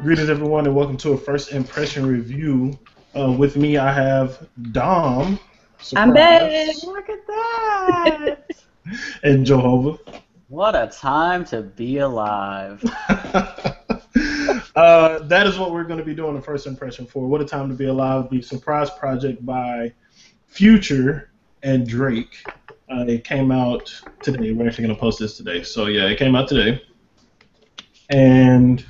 Greetings, everyone, and welcome to a first impression review. With me, I have Dom, I'm back. surprise, Look at that! and Jehovah. What a time to be alive. That is what we're going to be doing the first impression for. What a Time to Be Alive, the surprise project by Future and Drake. It came out today. We're actually going to post this today. So, yeah, it came out today. And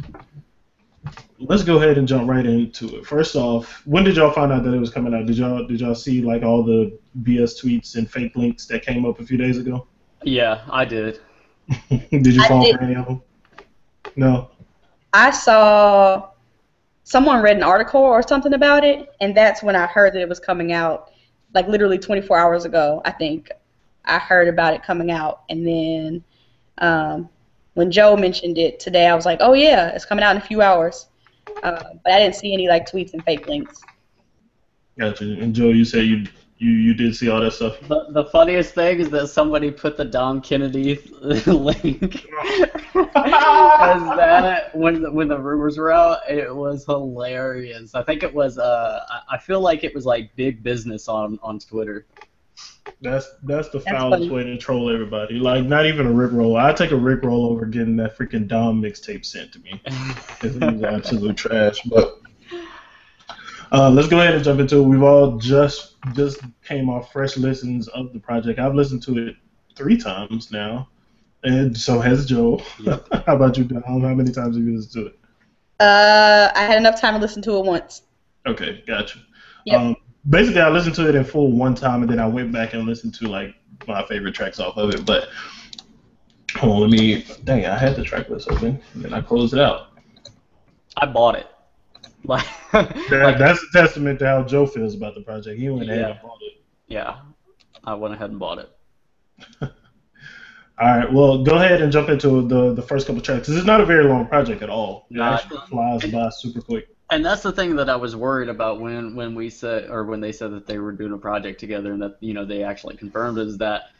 let's go ahead and jump right into it. First off, when did y'all find out that it was coming out? Did y'all see like all the BS tweets and fake links that came up a few days ago? Yeah, I did. Did you fall for any of them? No. I saw someone read an article or something about it, and that's when I heard that it was coming out, like literally 24 hours ago, I think. I heard about it coming out, and then when Joe mentioned it today, I was like, oh yeah, it's coming out in a few hours. But I didn't see any like tweets and fake links. Gotcha. And Joe, you said you did see all that stuff. The funniest thing is that somebody put the Dom Kennedy link. As that when the rumors were out, it was hilarious. I think it was I feel like it was like big business on Twitter. That's the foulest way to troll everybody. Like, not even a rickroll. I'd take a rickroll over getting that freaking Dom mixtape sent to me. It was absolute trash. But let's go ahead and jump into it. We've all just came off fresh listens of the project. I've listened to it 3 times now, and so has Joe. Yep. How about you, Dom? How many times have you listened to it? I had enough time to listen to it once. Okay, gotcha. Yep. Basically, I listened to it in full one time, and then I went back and listened to like my favorite tracks off of it. But hold on, dang, I had the track list open, and then I closed it out. I bought it. That's a testament to how Joe feels about the project. He went ahead and bought it. Yeah, I went ahead and bought it. All right, well, go ahead and jump into the first couple tracks. This is not a very long project at all. It actually flies by super quick. And that's the thing that I was worried about when they said that they were doing a project together and that they actually confirmed it, is that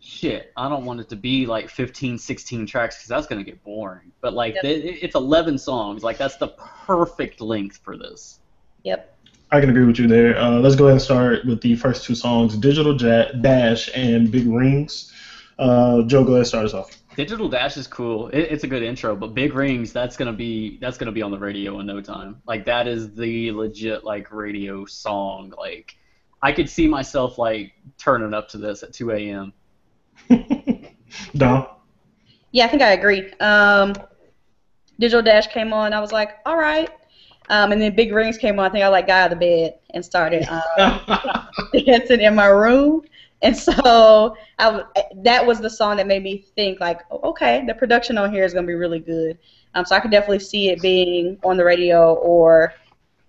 shit, I don't want it to be like 15, 16 tracks because that's gonna get boring. But like it's 11 songs, like that's the perfect length for this. Yep. I can agree with you there. Let's go ahead and start with the first 2 songs, Digital Dash and Big Rings. Joe, go ahead and start us off. Digital Dash is cool. It's a good intro, but Big Rings, that's gonna be on the radio in no time. Like that is the legit like radio song. Like I could see myself like turning up to this at 2 a.m. Dom? Yeah, I think I agree. Digital Dash came on, I was like, all right. And then Big Rings came on. I think I like got out of the bed and started dancing in my room. And so that was the song that made me think, like, oh, okay, the production on here is going to be really good. So I could definitely see it being on the radio, or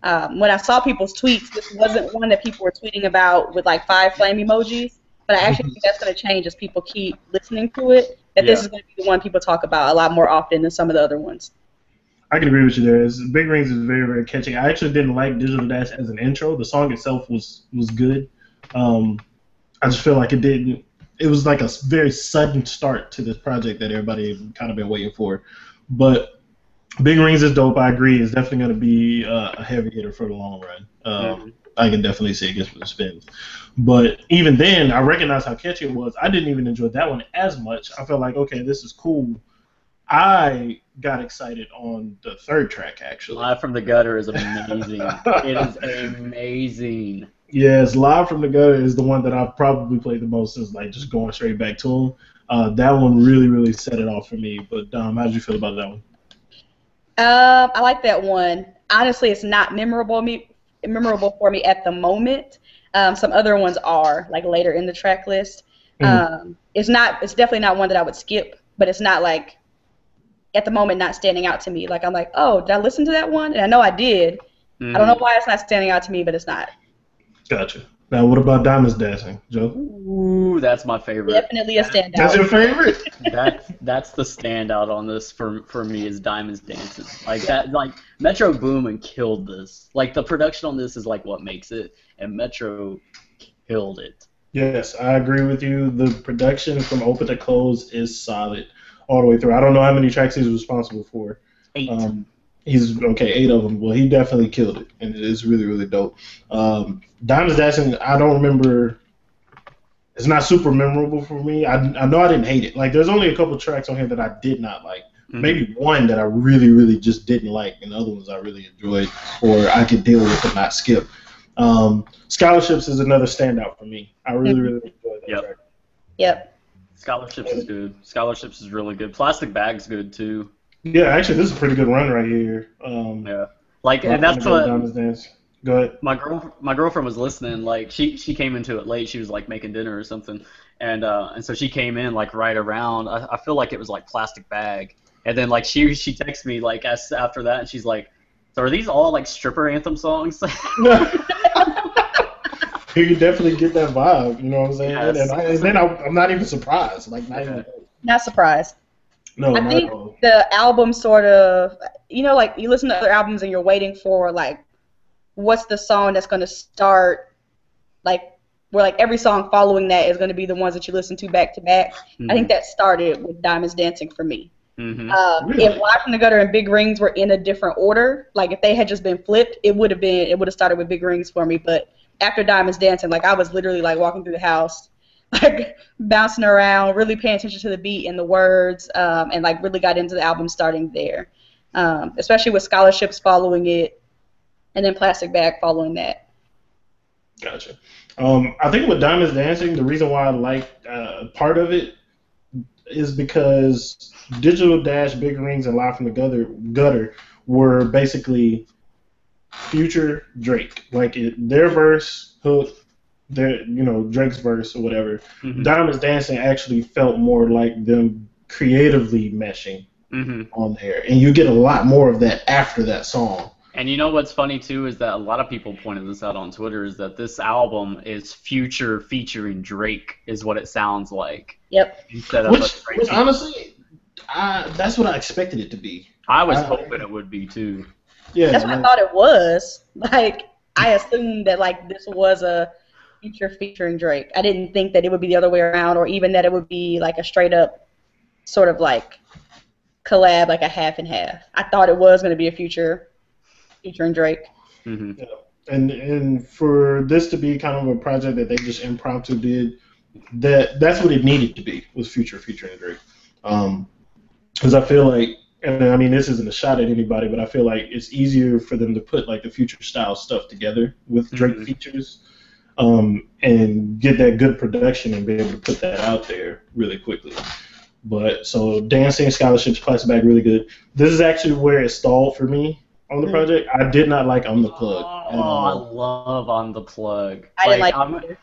when I saw people's tweets, this wasn't one that people were tweeting about with, like, 5 flame emojis. But I actually think that's going to change as people keep listening to it, that this is going to be the one people talk about a lot more often than some of the other ones. I can agree with you there. Big Rings is very, very catchy. I actually didn't like Digital Dash as an intro. The song itself was good. I just feel like it was like a very sudden start to this project that everybody kind of been waiting for. But Big Rings is dope. I agree. It's definitely going to be a heavy hitter for the long run. I can definitely see it gets for the spins. But even then, I recognized how catchy it was. I didn't even enjoy that one as much. I felt like, okay, this is cool. I got excited on the 3rd track, actually. Live from the Gutter is amazing. It is amazing. Yes, Live from the Gutter is the one that I've probably played the most since like just going straight back to him. That one really, really set it off for me. But Dom, how did you feel about that one? I like that one. Honestly, it's not memorable for me at the moment. Some other ones are, like later in the track list. It's definitely not one that I would skip, but it's not like at the moment not standing out to me. Like I'm like, oh, did I listen to that one? And I know I did. I don't know why it's not standing out to me, but it's not. Gotcha. Now, what about Diamonds Dancing, Joe? Ooh, that's my favorite. Definitely a standout. That's your favorite? That's the standout on this for me is Diamonds Dances. Like that, like Metro Boomin killed this. Like the production on this is like what makes it, and Metro killed it. Yes, I agree with you. The production from open to close is solid all the way through. I don't know how many tracks he's responsible for. 8. He's okay, 8 of them. Well, he definitely killed it, and it is really, really dope. Diamonds Dancing, I don't remember. It's not super memorable for me. I know I didn't hate it. Like, there's only a couple tracks on here that I did not like. Maybe one that I really, really just didn't like, and the other ones I really enjoyed, or I could deal with and not skip. Scholarships is another standout for me. I really, really enjoyed that track. Yep. Scholarships is good. Scholarships is really good. Plastic Bag's good too. Yeah, actually, this is a pretty good run right here. Yeah. Like, and that's what. Go ahead. My girlfriend was listening. Like, she came into it late. She was like making dinner or something, and so she came in like right around. I feel like it was like Plastic Bag, and then like she texted me like after that, and she's like, "So are these all like stripper anthem songs?" You definitely get that vibe. You know what I'm saying? Yes. And then I'm not even surprised. Like, Not surprised. No, I not think at all. the album sort of, like you listen to other albums and you're waiting for like, what's the song that's going to start, like, where like every song following that is going to be the ones that you listen to back to back. I think that started with Diamonds Dancing for me. Mm-hmm. If Live from the Gutter and Big Rings were in a different order, like if they had just been flipped, it would have started with Big Rings for me. But after Diamonds Dancing, like I was literally like walking through the house, like bouncing around, really paying attention to the beat and the words, and like really got into the album starting there, especially with Scholarships following it, and then Plastic Bag following that. Gotcha. I think with Diamonds Dancing, the reason why I like part of it is because Digital Dash, Big Rings, and Live from the Gutter were basically Future, Drake. Like their verse, hook, Drake's verse or whatever. Mm-hmm. Diamonds Dancing actually felt more like them creatively meshing on there, and you get a lot more of that after that song. And you know what's funny too is that a lot of people pointed this out on Twitter is that this album is Future featuring Drake is what it sounds like. Yep. Instead of which honestly, that's what I expected it to be. I was hoping it would be too. Yeah, that's what I thought it was. Like, I assumed that like this was a Future featuring Drake. I didn't think that it would be the other way around, or even that it would be like a straight up sort of like collab, like a half and half. I thought it was going to be a Future featuring Drake. Mm-hmm. Yeah. And for this to be kind of a project that they just impromptu did, that's what it needed to be, was Future featuring Drake. Because I feel like, and I mean, this isn't a shot at anybody, but I feel like it's easier for them to put like the Future style stuff together with Drake features, and get that good production and be able to put that out there really quickly. But so Dancing, Scholarships, Plastic Bag, really good. This is actually where it stalled for me on the project. I did not like On the Plug. Oh, I love On the Plug. I didn't like it either.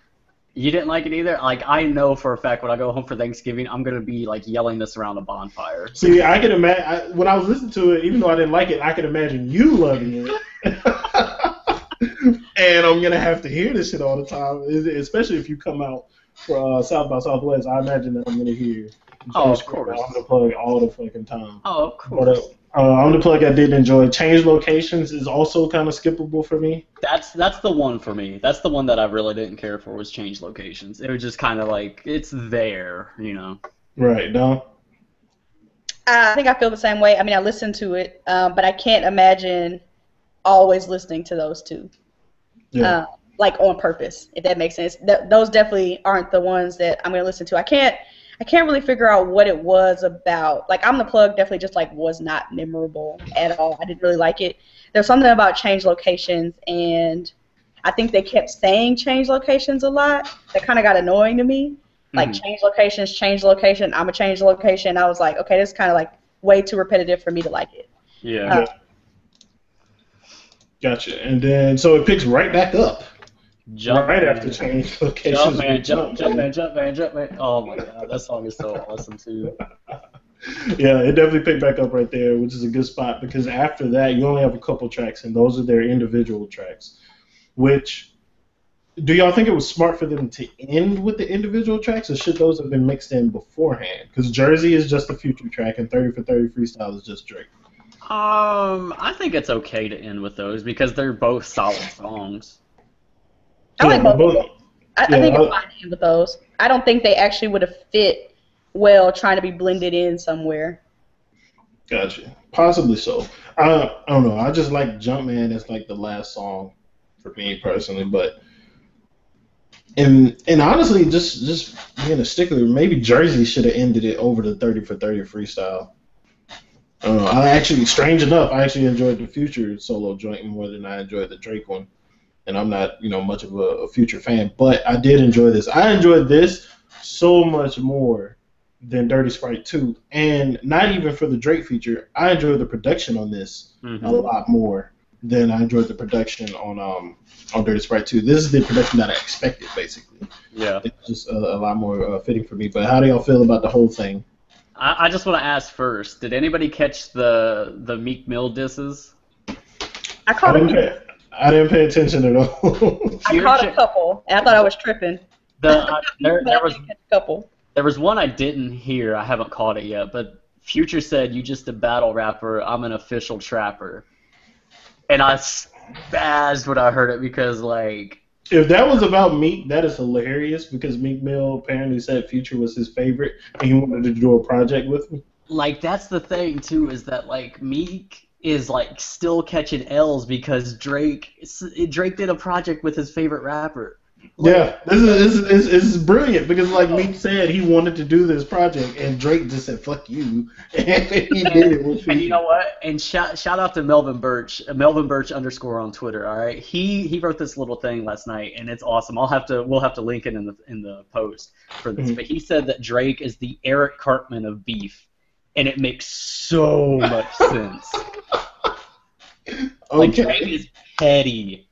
You didn't like it either? Like, I know for a fact when I go home for Thanksgiving, I'm going to be, like, yelling this around a bonfire. See, I can imagine, when I was listening to it, even though I didn't like it, I could imagine you loving it. And I'm going to have to hear this shit all the time, especially if you come out for South by Southwest. I imagine that I'm going to hear of course. On the Plug all the fucking time. Oh, of course. But, On the Plug I did enjoy. Change Locations is also kind of skippable for me. That's the one for me. That's the one that I really didn't care for, was Change Locations. It was just kind of like, it's there, you know. Right, no? I think I feel the same way. I mean, I listened to it, but I can't imagine always listening to those two. Yeah. Like on purpose, if that makes sense. Those definitely aren't the ones that I'm going to listen to. I can't really figure out what it was about. Like, I'm the Plug definitely just like was not memorable at all. I didn't really like it. There's something about Change Locations, and I think they kept saying change locations a lot. That kind of got annoying to me. Like, change location, I'm a change location. I was like, okay, this is kind of like way too repetitive for me to like it. Yeah. Gotcha. And then, so it picks right back up. Jump right man. After Change Locations. Jump man. Oh my god, that song is so awesome too. Yeah, it definitely picked back up right there, which is a good spot, because after that you only have a couple tracks, and those are their individual tracks. Which, do y'all think it was smart for them to end with the individual tracks, or should those have been mixed in beforehand? Because Jersey is just a Future track, and 30 for 30 Freestyle is just Drake. I think it's okay to end with those because they're both solid songs. I like both. I think it's fine to end with those. I don't think they actually would have fit well trying to be blended in somewhere. Gotcha. Possibly so. I don't know. I just like Jumpman as like the last song for me personally, but and honestly, just being a stickler, maybe Jersey should have ended it over the 30 for 30 freestyle. I don't know. I actually, strange enough, I actually enjoyed the Future solo joint more than I enjoyed the Drake one. And I'm not, much of a Future fan, but I did enjoy this. I enjoyed this so much more than Dirty Sprite 2, and not even for the Drake feature. I enjoyed the production on this a lot more than I enjoyed the production on Dirty Sprite 2. This is the production that I expected, basically. Yeah. It's just a lot more fitting for me. But how do y'all feel about the whole thing? I just want to ask first, did anybody catch the Meek Mill disses? I caught I didn't pay attention at all. I caught a couple, and I thought I was tripping. There was a couple. There was one I didn't hear. I haven't caught it yet, but Future said, "You just a battle rapper. I'm an official trapper," and I spazzed when I heard it because like. If that was about Meek, that is hilarious because Meek Mill apparently said Future was his favorite and he wanted to do a project with me. Like, that's the thing, too, is that, like, Meek is, like, still catching L's because Drake did a project with his favorite rapper. Like, yeah, this is brilliant because, like, Meek said he wanted to do this project and Drake just said, fuck you, and he did it with Future. And you know what? And shout out to Melvin Birch, Melvin Birch _ on Twitter. All right, he wrote this little thing last night, and it's awesome. We'll have to link it in the post for this. But he said that Drake is the Eric Cartman of beef, and it makes so much sense. Like Drake is petty.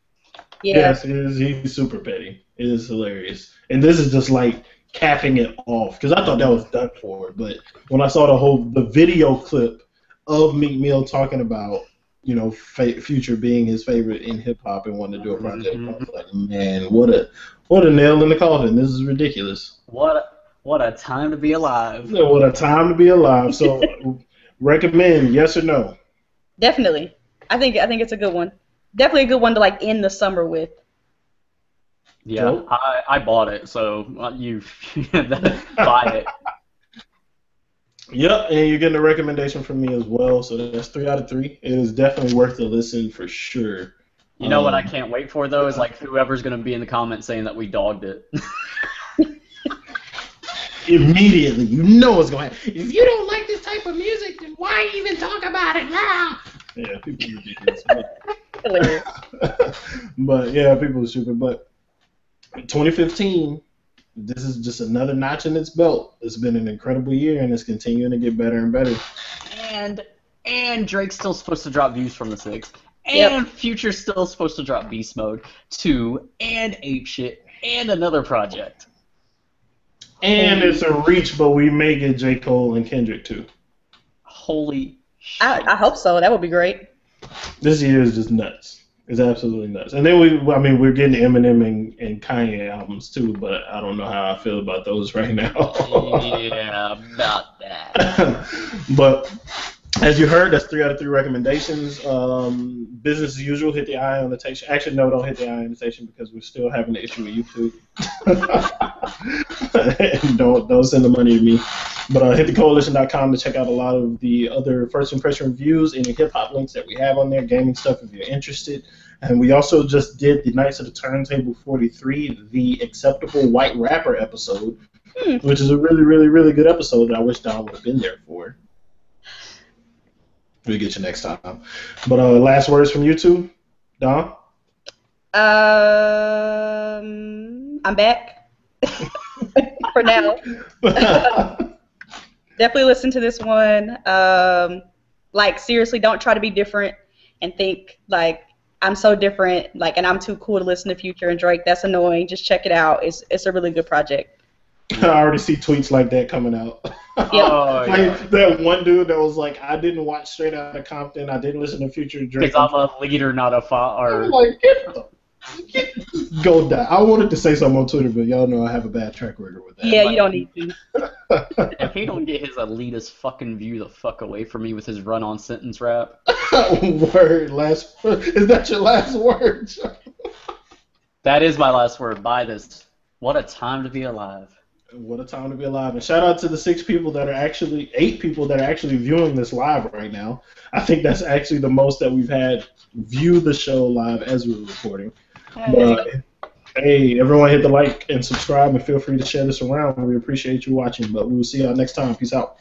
Yeah. Yes, he's super petty. It is hilarious. And this is just like capping it off because I thought that was done for. But when I saw the video clip of Meek Mill talking about, Future being his favorite in hip hop and wanting to do a project, I was like, man, what a nail in the coffin. This is ridiculous. What a time to be alive. What a time to be alive. So recommend, yes or no? Definitely. I think it's a good one. Definitely a good one to like end the summer with. Yeah, Nope. I bought it, so you buy it. Yep, and you're getting a recommendation from me as well, so that's 3 out of 3. It is definitely worth a listen for sure. You know what I can't wait for, though, is like whoever's going to be in the comments saying that we dogged it. Immediately, you know what's going to happen. If you don't like this type of music, then why even talk about it now? Yeah, people are ridiculous. But yeah, people are stupid. But 2015, this is just another notch in its belt. It's been an incredible year, and it's continuing to get better and better. And Drake's still supposed to drop Views from the 6th. And Future's still supposed to drop Beast Mode 2 and Ape Shit and another project. And it's a reach, but we may get J. Cole and Kendrick too. Holy shit. I hope so. That would be great. This year is just nuts. It's absolutely nuts. And then we're getting Eminem and Kanye albums too, but I don't know how I feel about those right now. Yeah, about that. But as you heard, that's 3 out of 3 recommendations. Business as usual, hit the eye annotation. Actually, no, don't hit the eye annotation because we're still having an issue with YouTube. And don't send the money to me. But hit thecoalition.com to check out a lot of the other first impression reviews, any hip hop links that we have on there, gaming stuff if you're interested. And we also just did the Knights of the Turntable 43, the Acceptable White Rapper episode, which is a really, really, really good episode that I wish Don would have been there for. We'll get you next time. But last words from you two, Don? I'm back for now. Definitely listen to this one. Like, seriously, don't try to be different and think, like, I'm so different, like, and I'm too cool to listen to Future and Drake. That's annoying. Just check it out. It's a really good project. I already see tweets like that coming out. Oh, yeah. That one dude that was like, I didn't watch Straight Outta Compton. I didn't listen to Future Drake. Because I'm a leader, not a father. I'm like, go die. I wanted to say something on Twitter, but y'all know I have a bad track record with that. Yeah, you don't need to. If he don't get his elitist fucking view the fuck away from me with his run-on sentence rap. Word. Is that your last word? That is my last word. Buy this. What a time to be alive. What a time to be alive. And shout out to the 8 people that are actually viewing this live right now. I think that's actually the most that we've had view the show live as we're recording. But, hey, everyone hit the like and subscribe and feel free to share this around. We appreciate you watching, but we will see y'all next time. Peace out.